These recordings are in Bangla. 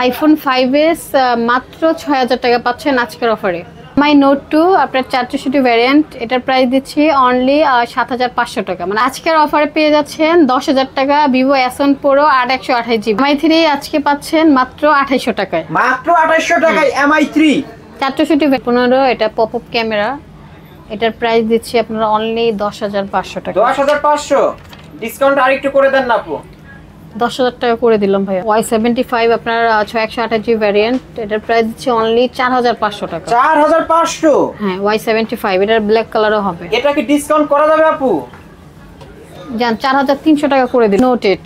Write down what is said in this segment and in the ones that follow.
আইফোন 5s মাত্র ৬০০০ টাকা পাচ্ছেন আজকের অফারে। মাই নোট 2 আপনার 464 ভ্যারিয়েন্ট, এটার প্রাইস দিচ্ছি অনলি ৭৫০০ টাকা। মানে আজকের অফারে পেয়ে যাচ্ছেন ১০০০০ টাকা ভিভো S1 Pro ৮/১28GB। MI3 আজকে পাচ্ছেন মাত্র ২৮০০ টাকায়। মাত্র ২৮০০ টাকায় MI3 464 15, এটা পপ আপ ক্যামেরা, এটার প্রাইস দিচ্ছি আপনারা অনলি ১০৫০০ টাকা। ১০৫০০ ডিসকাউন্ট আরেকটু করে দেন না আপু। ১০০০০ টাকা করে দিলাম ভাইয়া। Y75 আপনার ৬১২৮GB ভ্যারিয়েন্ট, এটার প্রাইস দিচ্ছি অনলি ৪৫০০ টাকা। ৪৫০০? হ্যাঁ, Y75, এটার ব্ল্যাক কালারও হবে। এটা কি ডিসকাউন্ট করা যাবে আপু? জান ৪৩০০ টাকা করে দিন। নোট 8,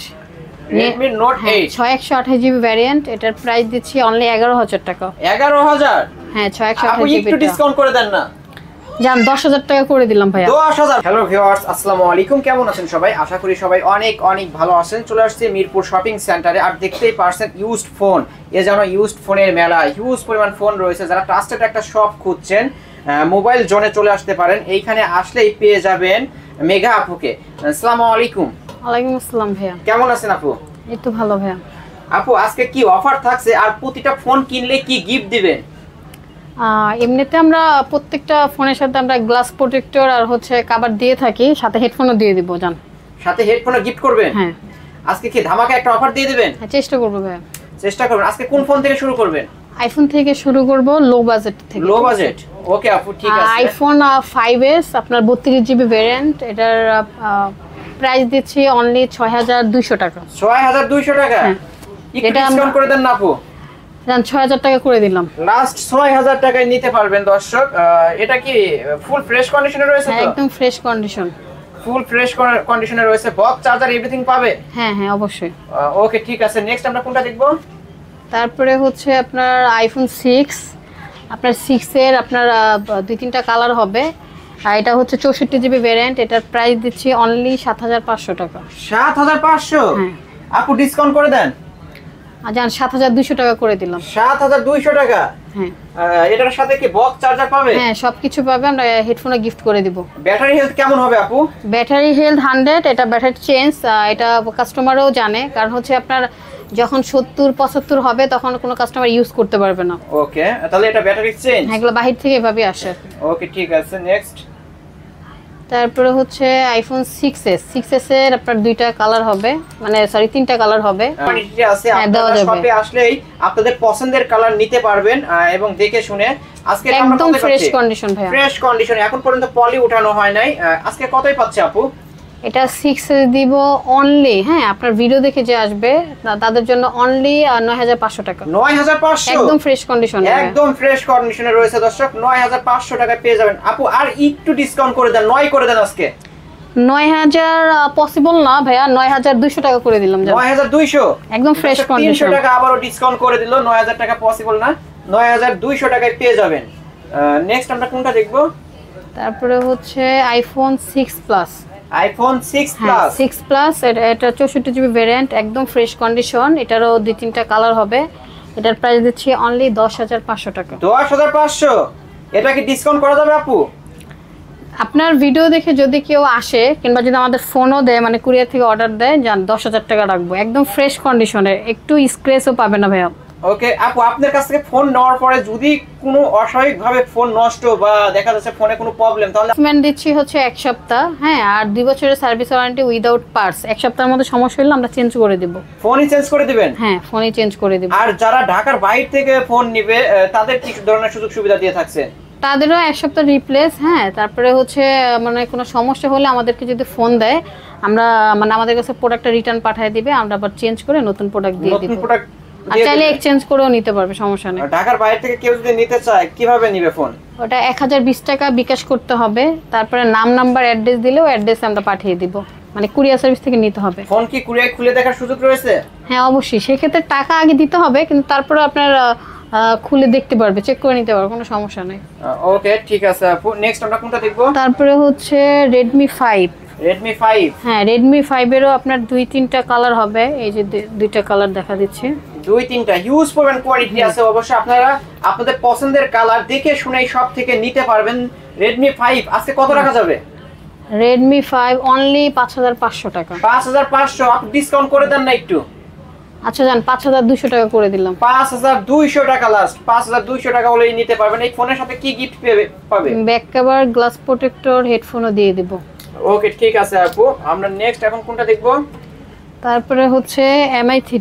Redmi Note 8 ৬১২৮GB ভ্যারিয়েন্ট, এটার প্রাইস দিচ্ছি অনলি ১১০০০ টাকা। ১১০০০? হ্যাঁ, আপু ৬১২৮GB একটু ডিসকাউন্ট করে দেন না। জান ১০০০০ টাকা করে দিলাম ভাইয়া। ১০০০০। হ্যালো ভিউয়ার্স, আসসালামু আলাইকুম। কেমন আছেন সবাই? আশা করি সবাই অনেক অনেক ভালো আছেন। চলে আসছে মিরপুর শপিং সেন্টারে। আর দেখতেই পারছেন ইউজড ফোন, এ যেন ইউজড ফোনের মেলা। হিউজ পরিমাণ ফোন রয়েছে। যারা ট্রাস্টেড একটা শপ খুঁজছেন, মোবাইল জোনে চলে আসতে পারেন। এইখানে আসলেই পেয়ে যাবেন মেঘা আপুকে। আসসালামু আলাইকুম। ওয়ালাইকুম আসসালাম ভাইয়া। কেমন আছেন আপু? এই তো ভালো ভাইয়া। আপু আজকে কি অফার থাকছে, আর প্রতিটা ফোন কিনলে কি গিফট দিবেন? এমনিতে আমরা প্রত্যেকটা ফোনের সাথে আমরা গ্লাস প্রোটেক্টর আর হচ্ছে কভার দিয়ে থাকি, সাথে হেডফোনও দিয়ে দিব। জান সাথে হেডফোনও গিফট করবেন? হ্যাঁ। আজকে কি ধামাকা একটা অফার দিয়ে দিবেন? হ্যাঁ, চেষ্টা করবো ভাইয়া। চেষ্টা করবেন। আজকে কোন ফোন থেকে শুরু করবেন? আইফোন থেকে শুরু করব, লো বাজেট থেকে। Low budget? ওকে আপু, ঠিক আছে। আইফোন 5s আপনার 32GB ভ্যারিয়েন্ট, এটার প্রাইস দিচ্ছি অনলি ৬২০০ টাকা। ৬২০০ টাকা? একটু ডিসকাউন্ট করে দেন না আপু। জান ৬০০০ টাকা করে দিলাম। লাস্ট ৬০০০ টাকায় নিতে পারবেন দর্শক। এটা কি ফুল ফ্রেশ কন্ডিশনে রয়েছে? তো একদম ফ্রেশ কন্ডিশন। ফুল ফ্রেশ কন্ডিশনে রয়েছে। বক্স চার্জার এভরিথিং পাবে? হ্যাঁ হ্যাঁ, অবশ্যই। ওকে, ঠিক আছে। নেক্সট আমরা কোনটা দেখব? তারপরে হচ্ছে আপনার আইফোন 6, আপনার 6 এর আপনার 2-3টা কালার হবে। আর এটা হচ্ছে 64GB ভ্যারিয়েন্ট, এটার প্রাইস দিচ্ছি অনলি ৭৫০০ টাকা। ৭৫০০? হ্যাঁ। আপু ডিসকাউন্ট করে দেন। জান ৭২০০ টাকা করে দিলাম। ৭২০০ টাকা? হ্যাঁ। এটার সাথে কি বক্স চার্জার পাবে? হ্যাঁ, সবকিছু পাবে। আমরা হেডফোনও গিফট করে দিব। ব্যাটারি হেলথ কেমন হবে আপু? ব্যাটারি হেলথ 100, এটা ব্যাটারি চেঞ্জ, এটা কাস্টমারও জানে। কারণ হচ্ছে আপনার যখন ৭০-৭৫ হবে তখন কোনো কাস্টমার ইউজ করতে পারবে না। ওকে, তাহলে এটা ব্যাটারি চেঞ্জ? হ্যাঁ, এগুলো বাহির থেকে এভাবে আসে। ওকে, ঠিক আছে। নেক্সট তারপরে হচ্ছে আইফোন 6s এর আপনার 2টা কালার হবে, মানে সরি 3টা কালার হবে। কোয়ান্টিটি আছে, আপনারা শপে আসলেই আপনাদের পছন্দের কালার নিতে পারবেন এবং দেখে শুনে। আজকে একদম ফ্রেশ কন্ডিশন ভাই। ফ্রেশ কন্ডিশন, এখন পর্যন্ত পলি উঠানো হয় নাই। আজকে কতই পাচ্ছে আপু? এটা 6s দিব অনলি, হ্যাঁ, আপনার ভিডিও দেখে যে আসবে তাদের জন্য অনলি ৯৫০০ টাকা। ৯৫০০? একদম ফ্রেশ কন্ডিশনে। একদম ফ্রেশ কন্ডিশনে রয়েছে দর্শক। ৯৫০০ টাকায় পেয়ে যাবেন। আপু আর একটু ডিসকাউন্ট করে দেন, ৯ করে দেন আজকে। ৯০০০ পসিবল না ভাইয়া, ৯২০০ টাকা করে দিলাম। ৯২০০? একদম ফ্রেশ কন্ডিশন। ৩০০ টাকা আবারও ডিসকাউন্ট করে দিল। ৯০০০ টাকা পসিবল না, ৯২০০ টাকায় পেয়ে যাবেন। নেক্সট আমরা কোনটা দেখব? তারপরে হচ্ছে iPhone 6 plus. IPhone 6 plus? 6 plus, এটা 64GB ভ্যারিয়েন্ট, একদম ফ্রেশ কন্ডিশন। এটারও 2-3টা কালার হবে। এটার প্রাইস দিচ্ছি অনলি ১০৫০০ টাকা। ১০৫০০? এটা কি ডিসকাউন্ট করা যাবে আপু? আপনার ভিডিও দেখে যদি কেউ আসে কিংবা যদি আমাদের ফোনও দেয়, মানে কুরিয়ার থেকে অর্ডার দেয়, যান ১০০০০ টাকা রাখবো। একদম ফ্রেশ কন্ডিশনে, একটু স্ক্র্যাচও পাবে না ভাইয়া। ওকে আপু, আপনার কাছ থেকে ফোন নেওয়ার পরে যদি কোনো অস্বাভাবিকভাবে ফোন নষ্ট বা দেখা যাচ্ছে ফোনে কোনো প্রবলেম, তাহলে পেমেন্ট দিচ্ছি হচ্ছে 1 সপ্তাহ, হ্যাঁ, আর 2 বছরের সার্ভিস ওয়ারেন্টি উইদাউট পার্টস। 1 সপ্তাহের মধ্যে সমস্যা হলে আমরা চেঞ্জ করে দিব। ফোনই চেঞ্জ করে দিবেন? হ্যাঁ, ফোনই চেঞ্জ করে দিব। আর যারা ঢাকার বাইরে থেকে ফোন নিবে তাদের কি ধরনের সুযোগ সুবিধা দিয়ে থাকছে? তাদেরও 1 সপ্তাহ রিপ্লেস, হ্যাঁ। তারপরে হচ্ছে মানে কোনো সমস্যা হলে আমাদেরকে যদি ফোন দেয়, আমরা মানে আমাদের কাছে প্রোডাক্টটা রিটার্ন পাঠিয়ে দিবে, আমরা আবার চেঞ্জ করে নতুন প্রোডাক্ট দিয়ে দিব। আর চাইলে এক্সচেঞ্জ করেও নিতে পারবে, সমস্যা নেই। ঢাকার বাইরে থেকে কেউ যদি নিতে চায় কিভাবে নিবে ফোন? ওটা 1020 টাকা বিকাশ করতে হবে। তারপরে নাম, নাম্বার, অ্যাড্রেস দিলেও অ্যাড্রেসে আমরা পাঠিয়ে দিব। মানে কুরিয়ার সার্ভিস থেকে নিতে হবে। ফোন কি কুরিয়ার খুলে দেখার সুযোগ রয়েছে? হ্যাঁ, অবশ্যই। সেক্ষেত্রে টাকা আগে দিতে হবে, কিন্তু তারপরে আপনার খুলে দেখতে পারবে, চেক করে নিতে পারবে, কোনো সমস্যা নেই। ওকে, ঠিক আছে আপু। নেক্সট আমরা কোনটা দেখব? তারপরে হচ্ছে Redmi 5। Redmi 5? হ্যাঁ, Redmi 5 এরও আপনার 2-3টা কালার হবে। এই যে 2টা কালার দেখা দিচ্ছে। 2-3টা হিউজ পরিমাণ কোয়ালিটি আছে। অবশ্যই আপনারা আপনাদের পছন্দের কালার দেখে শুনেই সব থেকে নিতে পারবেন। Redmi 5 আজকে কত রাখা যাবে? Redmi 5 অনলি ৫৫০০ টাকা। ৫৫০০? আপনি ডিসকাউন্ট করে দেন না একটু? আচ্ছা জান 5200 টাকা করে দিলাম। 5200 টাকা লাস্ট, 5200 টাকা হলেই নিতে পারবেন। এই ফোনের সাথে কি গিফট পাবে? ব্যাক কভার, গ্লাস প্রোটেক্টর, হেডফোনও দিয়ে দিব। ওকে ঠিক আছে আপু, আমরা নেক্সট এখন কোনটা দেখব? তারপরে হচ্ছে MI3।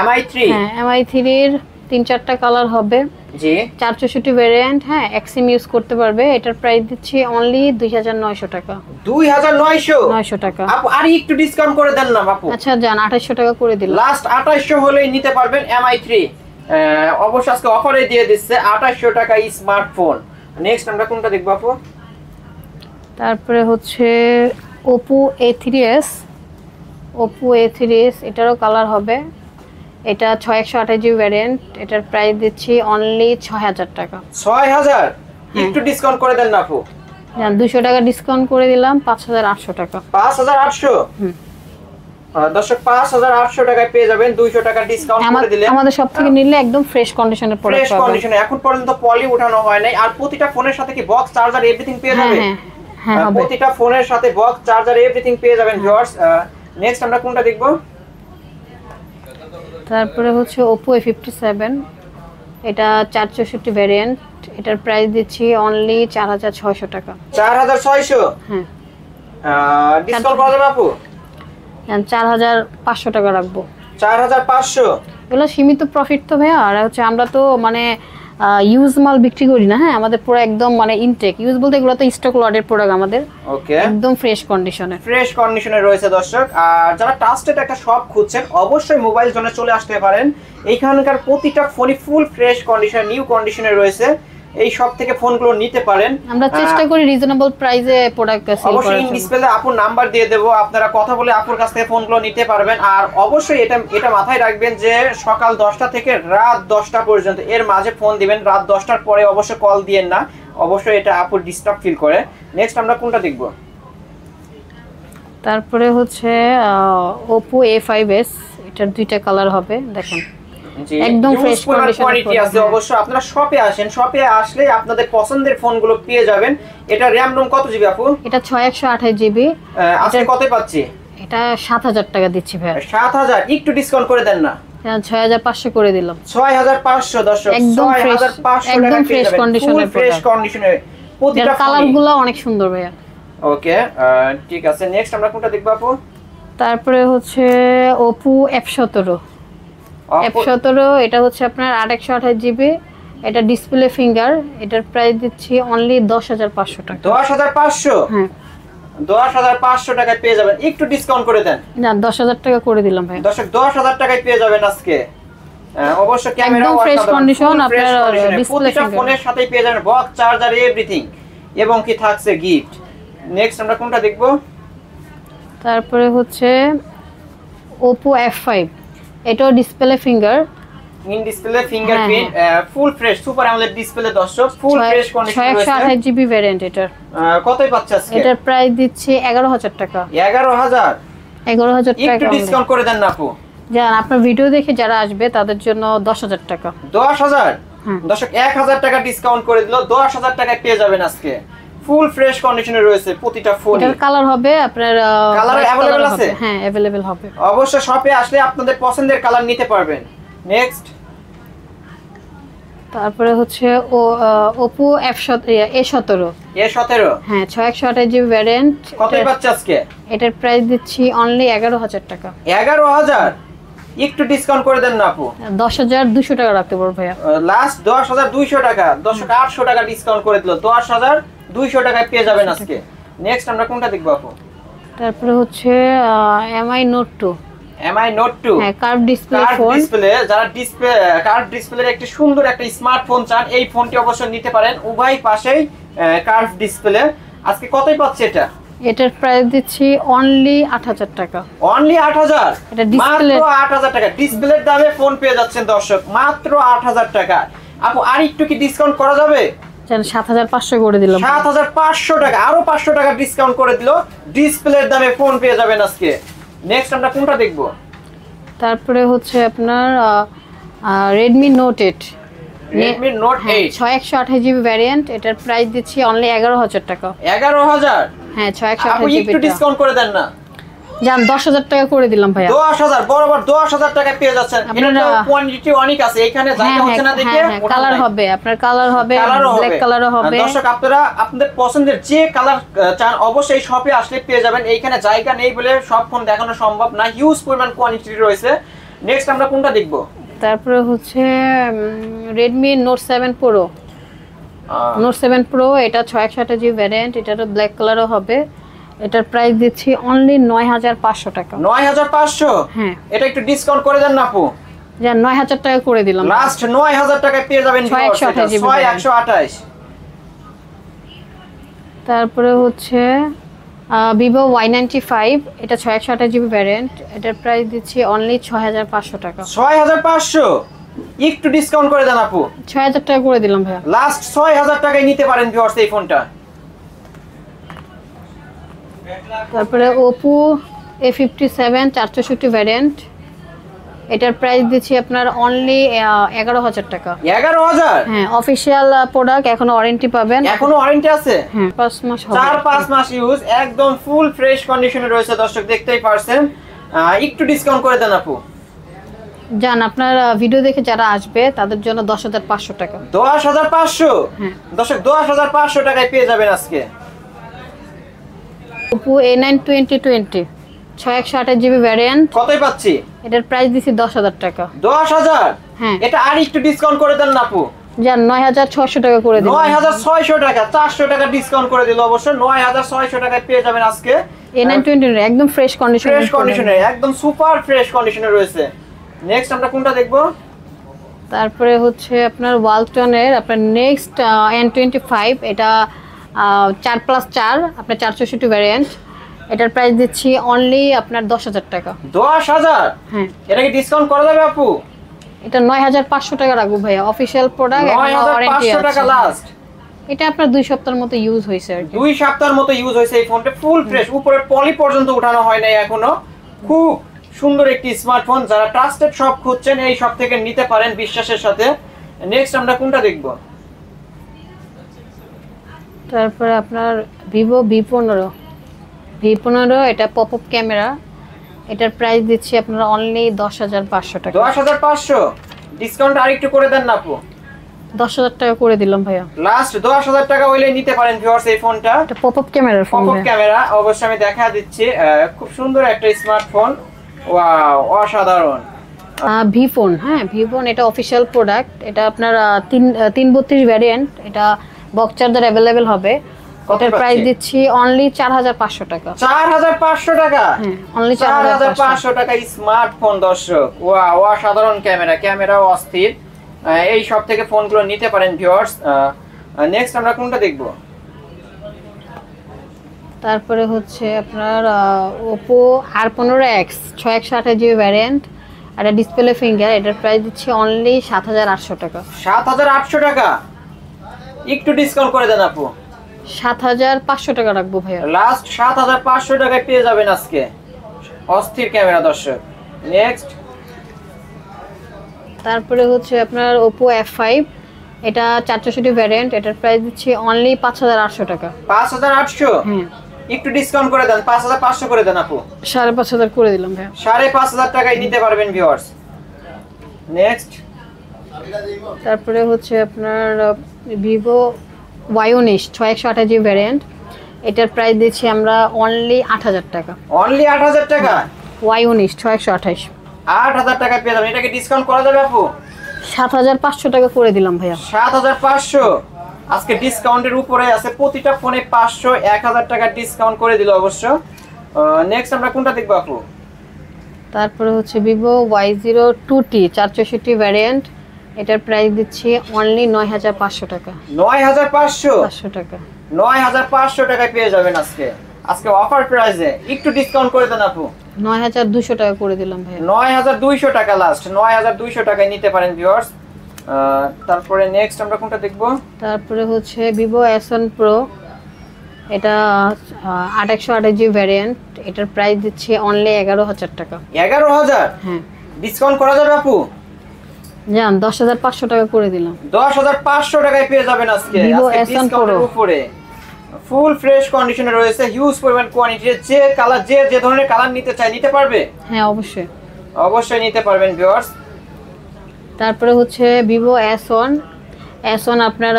MI3? হ্যাঁ MI3 এর 3-4টা কালার হবে। জি 464 ভ্যারিয়েন্ট। হ্যাঁ এক্সিম ইউজ করতে পারবে। এটার প্রাইস দিচ্ছি অনলি 2900 টাকা। 2900 টাকা আপু, আর একটু ডিসকাউন্ট করে দেন না আপু। আচ্ছা জান 2800 টাকা করে দিলাম। লাস্ট 2800 হলেই নিতে পারবেন MI3। অবশ্য আজকে অফারে দিয়ে দিচ্ছে 2800 টাকা স্মার্টফোন। নেক্সট আমরা কোনটা দেখব আপু? তারপরে হচ্ছে Oppo A3s। Oppo A3s এটারও কালার হবে। এটা 6128GB ভ্যারিয়েন্ট। এটার প্রাইস দিচ্ছি অনলি 6000 টাকা। 6000? একটু ডিসকাউন্ট করে দেন না আপু। জান 200 টাকা ডিসকাউন্ট করে দিলাম, 5800 টাকা। 5800? দর্শক 5800 টাকায় পেয়ে যাবেন, 200 টাকা ডিসকাউন্ট করে দিলে। আমাদের সব থেকে নিলে একদম ফ্রেশ কন্ডিশনের প্রোডাক্ট ফ্রেশ কন্ডিশনে, এখন পর্যন্ত পলি উঠানো হয় নাই। আর প্রতিটা ফোনের সাথে কি বক্স, চার্জার, এভরিথিং পেয়ে যাবে? হ্যাঁ হবে। প্রতিটা ফোনের সাথে বক্স, চার্জার, এভরিথিং পেয়ে যাবেন ভিউয়ার্স। নেক্সট আমরা কোনটা দেখব? তারপরে হচ্ছে Oppo A57। এটা 464 ভ্যারিয়েন্ট। এটার প্রাইস দিচ্ছি অনলি 4600 টাকা। 4600? হ্যাঁ ডিসকাউন্ট করা যাবে আপু? 4500 টাকা রাখবো। 4500? এগুলো সীমিত প্রফিট তো ভাইয়া। আর হচ্ছে আমরা তো মানে ইউজ মাল বিক্রি করি না। হ্যাঁ আমাদের পুরো একদম মানে ইনটেক ইউজ বলতে এগুলো তো স্টক লটের প্রোডাক্ট আমাদের। ওকে একদম ফ্রেশ কন্ডিশনে। ফ্রেশ কন্ডিশনে রয়েছে দর্শক। আর যারা ট্রাস্টেড একটা শপ খুঁজছেন অবশ্যই মোবাইল জোনে চলে আসতে পারেন। এইখানকার প্রতিটা ফোনই ফুল ফ্রেশ কন্ডিশন, নিউ কন্ডিশনে রয়েছে। এই সব থেকে ফোনগুলো নিতে পারেন। আমরা চেষ্টা করি রিজনেবল প্রাইসে প্রোডাক্ট সেল করার। অবশ্যই ইন ডিসপ্লেতে আপুর নাম্বার দিয়ে দেব, আপনারা কথা বলে আপুর কাছ থেকে ফোনগুলো নিতে পারবেন। আর অবশ্যই এটা মাথায় রাখবেন যে সকাল 10টা থেকে রাত 10টা পর্যন্ত এর মাঝে ফোন দিবেন। রাত 10টার পরে অবশ্যই কল দিয়েন না, অবশ্যই এটা আপুর ডিস্টার্ব ফিল করে। নেক্সট আমরা কোনটা দেখব? তারপরে হচ্ছে Oppo A5s। এটার দুইটা কালার হবে দেখেন। একদম ফ্রেশ কোয়ালিটি আছে। অবশ্যই আপনারা শপে আসেন, শপে আসলে আপনাদের পছন্দের ফোনগুলো পেয়ে যাবেন। এটা র‍্যাম রোম কত জিবি আপু? এটা 6128GB। আজকে কত পাচ্ছি? এটা 7000 টাকা দিচ্ছি ভাই। 7000? একটু ডিসকাউন্ট করে দেন না। 6500 করে দিলাম। 6500 দর্শক, একদম 6500 টাকা একদম ফ্রেশ কন্ডিশনের ফ্রেশ কন্ডিশনে প্রতিটা কালারগুলো অনেক সুন্দর ভাইয়া। ওকে ঠিক আছে। নেক্সট আমরা কোনটা দেখব আপু? তারপরে হচ্ছে Oppo F17। F17 এটা হচ্ছে আপনার 8128GB। এটা ডিসপ্লে ফিঙ্গার। এটার প্রাইস দিচ্ছি অনলি 10500 টাকা। 10500? হ্যাঁ 10500 টাকায় পেয়ে যাবেন। একটু ডিসকাউন্ট করে দেন না, 10000 টাকা করে দিলাম ভাই। দর্শক 10000 টাকায় পেয়ে যাবেন আজকে। অবশ্য ক্যামেরা একদম ফ্রেশ কন্ডিশন, আপনার ডিসপ্লে প্রতিটা ফোনের সাথেই পেয়ে যাবেন বক্স, চার্জার, এভরিথিং, এবং কি থাকছে গিফট। নেক্সট আমরা কোনটা দেখব? তারপরে হচ্ছে Oppo F5। এটাও display finger. In display fingerprint, full fresh super AMOLED display দর্শক, ফুল ফ্রেশ কন্ডিশন রয়েছে। 6128GB ভ্যারিয়েন্ট এটার। কতই পাচ্ছে আজকে? এটার প্রাইস দিচ্ছি 11000 টাকা। 11000? 11000 টাকা একটু ডিসকাউন্ট করে দেন না আপু। জান আপনার ভিডিও দেখে যারা আসবে তাদের জন্য 10000 টাকা। 10000? দর্শক 1000 টাকা ডিসকাউন্ট করে দিল, 10000 টাকায় পেয়ে যাবেন আজকে। ফুল ফ্রেশ কন্ডিশনে রয়েছে প্রতিটা ফোন। এটার কালার হবে আপনার কালার अवेलेबल আছে? হ্যাঁ अवेलेबल হবে। অবশ্যই শপে আসলে আপনাদের পছন্দের কালার নিতে পারবেন। নেক্সট তারপরে হচ্ছে Oppo A17। হ্যাঁ 6128GB ভ্যারিয়েন্ট। কতই পাচ্ছে আজকে? এটার প্রাইস দিচ্ছি অনলি 11000 টাকা। 11000? একটু ডিসকাউন্ট করে দেন না আপু। 10200 টাকা রাখতে পারবো ভাইয়া। লাস্ট 10200 টাকা। 800 টাকা ডিসকাউন্ট করে দিল, 10200 টাকায় পেয়ে যাবেন আজকে। নেক্সট আমরা কোনটা দেখব আপু? তারপরে হচ্ছে MI Note 2। MI Note 2? হ্যাঁ কার্ভ ডিসপ্লে ফোন। যারা কার্ভ ডিসপ্লের একটা সুন্দর একটা স্মার্টফোন চান এই ফোনটি অবশ্যই নিতে পারেন। উভয় পাশেই কার্ভ ডিসপ্লে। আজকে কতই পাচ্ছে এটা? এটার প্রাইস দিচ্ছি অনলি 8000 টাকা। অনলি 8000? এটা ডিসপ্লে মাত্র 8000 টাকা ডিসপ্লের দামে ফোন পেয়ে যাচ্ছেন দর্শক, মাত্র 8000 টাকা। আপু আর একটু কি ডিসকাউন্ট করা যাবে? 7500 করে দিলাম। 7500 টাকা, আরো 500 টাকা ডিসকাউন্ট করে দিল, ডিসপ্লের দামে ফোন পেয়ে যাবেন আজকে। নেক্সট আমরা কোনটা দেখব? তারপরে হচ্ছে আপনার Redmi Note 8। Redmi Note 8 6128GB variant. এটার প্রাইস দিচ্ছি অনলি 11000 টাকা। 11000? হ্যাঁ আপু 6128GB। একটু ডিসকাউন্ট করে দেন না। জান 10,000 টাকা করে দিলাম ভাইয়া। 10,000 বরাবর 10,000 টাকায় পেয়ে যাচ্ছেন। এটা তো কোয়ান্টিটি অনেক আছে, এখানে জায়গা হচ্ছে না দেখে কালার হবে, আপনার কালার হবে, ব্ল্যাক কালারও হবে। দর্শক আপনারা আপনাদের পছন্দের যে কালার চান অবশ্যই শপে আসলে পেয়ে যাবেন। এইখানে জায়গা নেই বলে সব ফোন দেখানো সম্ভব না, হিউজ পরিমাণ কোয়ান্টিটি রয়েছে। নেক্সট আমরা কোনটা দেখব? তারপরে হচ্ছে Redmi Note 7 Pro। Note 7 Pro এটা 668GB ভ্যারিয়েন্ট, এটারও ব্ল্যাক কালারও হবে। এটার প্রাইস দিচ্ছি অনলি 9,500 টাকা। 9,500? হ্যাঁ। এটা একটু ডিসকাউন্ট করে দেন না আপু? যা 9,000 টাকা করে দিলাম। লাস্ট 9,000 টাকায় পেয়ে যাবেন 6128। তারপরে হচ্ছে Vivo Y95, এটা 668GB ভ্যারিয়েন্ট, এটার প্রাইস দিচ্ছি অনলি 6,500 টাকা। 6,500? একটু ডিসকাউন্ট করে দেন আপু। 6,000 টাকা করে দিলাম ভাইয়া। লাস্ট 6,000 টাকায় নিতে পারেন ভিউয়ার্স এই ফোনটা। তারপরে Oppo A57 464 ভ্যারিয়েন্ট, এটার প্রাইস দিচ্ছি আপনার অনলি 11,000 টাকা। 11,000? হ্যাঁ, অফিশিয়াল প্রোডাক্ট, এখনো ওয়ারেন্টি পাবেন। এখনো ওয়ারেন্টি আছে? হ্যাঁ, 5 মাস হবে। 4-5 মাস ইউজ, একদম ফুল ফ্রেশ কন্ডিশনে রয়েছে দর্শক, দেখতেই পারছেন। একটু ডিসকাউন্ট করে দেন আপু। জান আপনার ভিডিও দেখে যারা আসবে তাদের জন্য 10,500 টাকা। 10,500? হ্যাঁ। দর্শক 10,500 টাকায় পেয়ে যাবেন আজকে। Oppo A9 2020 668GB ভ্যারিয়েন্ট, কতই পাচ্ছি? এটার প্রাইস দিছি 10,000 টাকা। 10,000? হ্যাঁ। এটা আর একটু ডিসকাউন্ট করে দেন না আপু। জান 9,600 টাকা করে দিন। 9,600 টাকা, 400 টাকা ডিসকাউন্ট করে দিল অবশ্য। 9,600 টাকায় পেয়ে যাবেন আজকে। A9 2020 একদম ফ্রেশ কন্ডিশনে, ফ্রেশ কন্ডিশনে, একদম সুপার ফ্রেশ কন্ডিশনে রয়েছে। নেক্সট আমরা কোনটা দেখব? তারপরে হচ্ছে আপনার ওয়ালটনের আপনার নেক্সট N25, এটা 4+4 আপনার 464 ভ্যারিয়েন্ট, এটার প্রাইস দিচ্ছি অনলি আপনার 10,000 টাকা। 10,000? হ্যাঁ। এটা কি ডিসকাউন্ট করা যাবে আপু? এটা 9,500 টাকা রাখবো ভাইয়া, অফিশিয়াল প্রোডাক্ট, এখনো ওয়ারেন্টি 9,500 টাকা আছে। লাস্ট। এটা আপনার 2 সপ্তাহের মতো ইউজ হয়েছে আর কি। 2 সপ্তাহের মতো ইউজ হয়েছে এই ফোনটা, ফুল ফ্রেশ, উপরে পলি পর্যন্ত উঠানো হয় নাই এখনো। খুব সুন্দর একটি স্মার্টফোন, যারা ট্রাস্টেড শপ খুঁজছেন এই শপ থেকে নিতে পারেন বিশ্বাসের সাথে। নেক্সট আমরা কোনটা দেখব? তারপরে আপনার Vivo V15 এটা পপআপ ক্যামেরা, এটার প্রাইস দিচ্ছি আপনারা অনলি 10,500 টাকা। 10,500? ডিসকাউন্ট আরেকটু করে দেন না আপু। 10,000 টাকা করে দিলাম ভাইয়া। লাস্ট 10,000 টাকা হইলে নিতে পারেন ভিউয়ার্স এই ফোনটা। এটা পপআপ ক্যামেরার ফোন। পপআপ ক্যামেরা অবশ্যই আমি দেখা দিচ্ছি, খুব সুন্দর একটা স্মার্টফোন। ওয়াও, অসাধারণ। V-Phone, হ্যাঁ V-Phone এটা অফিশিয়াল প্রোডাক্ট, এটা আপনার 332 ভ্যারিয়েন্ট, এটা বক্স চার্জার अवेलेबल হবে। এটার প্রাইস দিচ্ছি অনলি 4,500 টাকা। 4,500 টাকা? হ্যাঁ, অনলি 4,500 টাকা স্মার্টফোন দর্শক। ওয়াও, অসাধারণ ক্যামেরা, ক্যামেরাও অস্থির। এই সব থেকে ফোনগুলো নিতে পারেন ভিউয়ার্স। নেক্সট আমরা কোনটা দেখব? তারপরে হচ্ছে আপনার Oppo R15X 668GB ভ্যারিয়েন্ট, এটা ডিসপ্লে ফিঙ্গার, এটার প্রাইস দিচ্ছি অনলি 7,800 টাকা। 7,800 টাকা? একটু ডিসকাউন্ট করে দেন আপু। 7,500 টাকা রাখবো ভাইয়া। লাস্ট 7,500 টাকায় পেয়ে যাবেন আজকে, অস্থির ক্যামেরা দর্শক। নেক্সট তারপরে হচ্ছে আপনার Oppo F5, এটা 464 ভ্যারিয়েন্ট, এটার প্রাইস দিচ্ছি অনলি 5,800 টাকা। 5,800? হ্যাঁ। একটু ডিসকাউন্ট করে দেন, 5,500 করে দেন আপু। 5,500 করে দিলাম ভাইয়া। 5,500 টাকায় নিতে পারবেন ভিউয়ার্স। নেক্সট তারপরে হচ্ছে আপনার Vivo Y19 668GB ভ্যারিয়েন্ট, এটার প্রাইস দিচ্ছি আমরা অনলি 8,000 টাকা। অনলি 8,000 টাকা? Y19 628 8,000 টাকা পেয়ে যাবেন। এটাকে ডিসকাউন্ট করা যাবে আপু? 7,500 টাকা করে দিলাম ভাইয়া। 7,500? আজকে ডিসকাউন্টের উপরে আছে, প্রতিটা ফোনে 500 1,000 টাকা ডিসকাউন্ট করে দিল অবশ্য। নেক্সট আমরা কোনটা দেখব আপু? তারপরে হচ্ছে Vivo Y02T 464 ভ্যারিয়েন্ট, এটার প্রাইস দিচ্ছি অনলি 9,500 টাকা। 9,500 টাকা? 9,500 টাকায় পেয়ে যাবেন আজকে, আজকে অফার প্রাইসে। একটু ডিসকাউন্ট করে দেন আপু। 9,200 টাকা করে দিলাম ভাই। 9,200 টাকা লাস্ট, 9,200 টাকায় নিতে পারেন ভিউয়ার্স। তারপরে নেক্সট আমরা কোনটা দেখব? তারপরে হচ্ছে Vivo S1 Pro, এটা 8/128GB ভ্যারিয়েন্ট, এটার প্রাইস দিচ্ছি অনলি 11,000 টাকা। 11,000? হ্যাঁ। ডিসকাউন্ট করা যাবে আপু? জান 10,500 টাকা করে দিলাম। 10,500 টাকায় পেয়ে যাবেন আজকে, Vivo আজকে S1 Pro ডিসকাউন্টের উপরে। ফুল ফ্রেশ কন্ডিশনে রয়েছে, হিউজ পরিমাণ কোয়ান্টিটি। যে কালার যে ধরনের কালার নিতে চায় নিতে পারবে। হ্যাঁ অবশ্যই অবশ্যই নিতে পারবেন ভিউয়ার্স। তারপরে হচ্ছে ভিভো S1 আপনার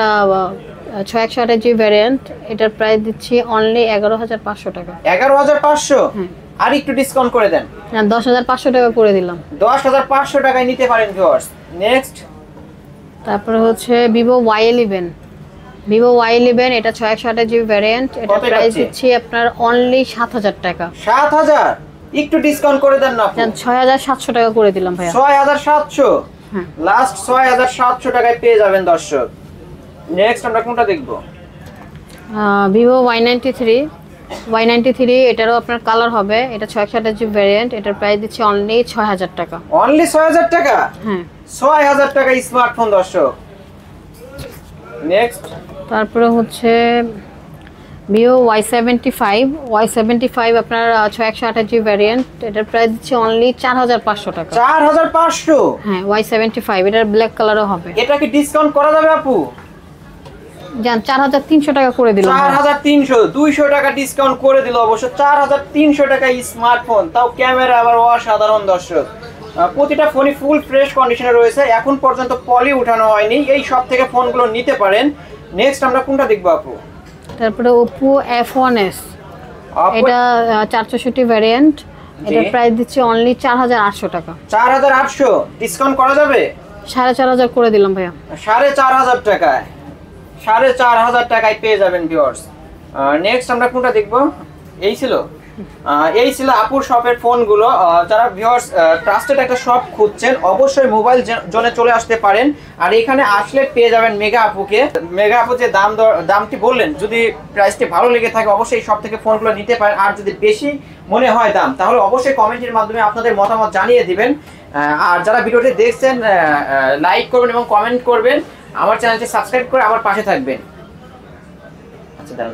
6128 জি ভ্যারিয়েন্ট, এটার প্রাইস দিচ্ছি অনলি 11500 টাকা। 11500? আর একটু ডিসকাউন্ট করে দেন। না 10500 টাকা করে দিলাম। 10500 টাকায় নিতে পারেন ভিউয়ার্স। নেক্সট তারপরে হচ্ছে ভিভো Y11, এটা 6128 জি ভ্যারিয়েন্ট, এটার কত প্রাইস যাচ্ছে? দিচ্ছি আপনার অনলি 7000 টাকা। 7000? একটু ডিসকাউন্ট করে দেন না আপু। 6700 টাকা করে দিলাম ভাইয়া। 6700? হ্যাঁ। লাস্ট 6700 টাকায় পেয়ে যাবেন দর্শক। নেক্সট আমরা কোনটা দেখব? ভিভো Y93, এটারও আপনার কালার হবে, এটা 6128 জি ভ্যারিয়েন্ট, এটার প্রাইস দিচ্ছি অনলি 6000 টাকা। অনলি 6000 টাকা? হ্যাঁ 6000 টাকা স্মার্টফোন দর্শক। নেক্সট তারপরে হচ্ছে ভিভো Y75 আপনার 6128 জি ভ্যারিয়েন্ট, এটার প্রাইস দিচ্ছি অনলি 4500 টাকা। 4500? হ্যাঁ Y75, এটার ব্ল্যাক কালারও হবে। এটা কি ডিসকাউন্ট করা যাবে আপু? জান 4300 টাকা করে দিলাম। 4300? 200 টাকা ডিসকাউন্ট করে দিল অবশ্য। 4300 টাকা স্মার্টফোন, তাও ক্যামেরা আবার অসাধারণ দর্শক। প্রতিটা ফোনই ফুল ফ্রেশ কন্ডিশনে রয়েছে, এখন পর্যন্ত পলি উঠানো হয়নি। এই সব থেকে ফোনগুলো নিতে পারেন। নেক্সট আমরা কোনটা দেখব আপু? তারপরে Oppo F1s, এটা 464 ভ্যারিয়েন্ট, এটার প্রাইস দিচ্ছি অনলি 4800 টাকা। 4800? ডিসকাউন্ট করা যাবে? 4500 করে দিলাম ভাইয়া। 4500 টাকায়, 4500 টাকায় পেয়ে যাবেন ভিউয়ার্স। নেক্সট আমরা কোনটা দেখব? এই ছিল আপুর শপের ফোনগুলো। যারা ভিউয়ার্স ট্রাস্টেড একটা শপ খুঁজছেন অবশ্যই মোবাইল জোনে চলে আসতে পারেন। আর এখানে আসলে পেয়ে যাবেন মেগা আপুকে। মেগা আপু যে দামটি বললেন, যদি প্রাইসটি ভালো লেগে থাকে অবশ্যই এই শপ থেকে ফোনগুলো নিতে পারেন। আর যদি বেশি মনে হয় দাম, তাহলে অবশ্যই কমেন্টের মাধ্যমে আপনাদের মতামত জানিয়ে দিবেন। আর যারা ভিডিওটি দেখছেন লাইক করবেন এবং কমেন্ট করবেন। আমার চ্যানেলটি সাবস্ক্রাইব করে আমার পাশে থাকবেন। আচ্ছা দাঁড়ান।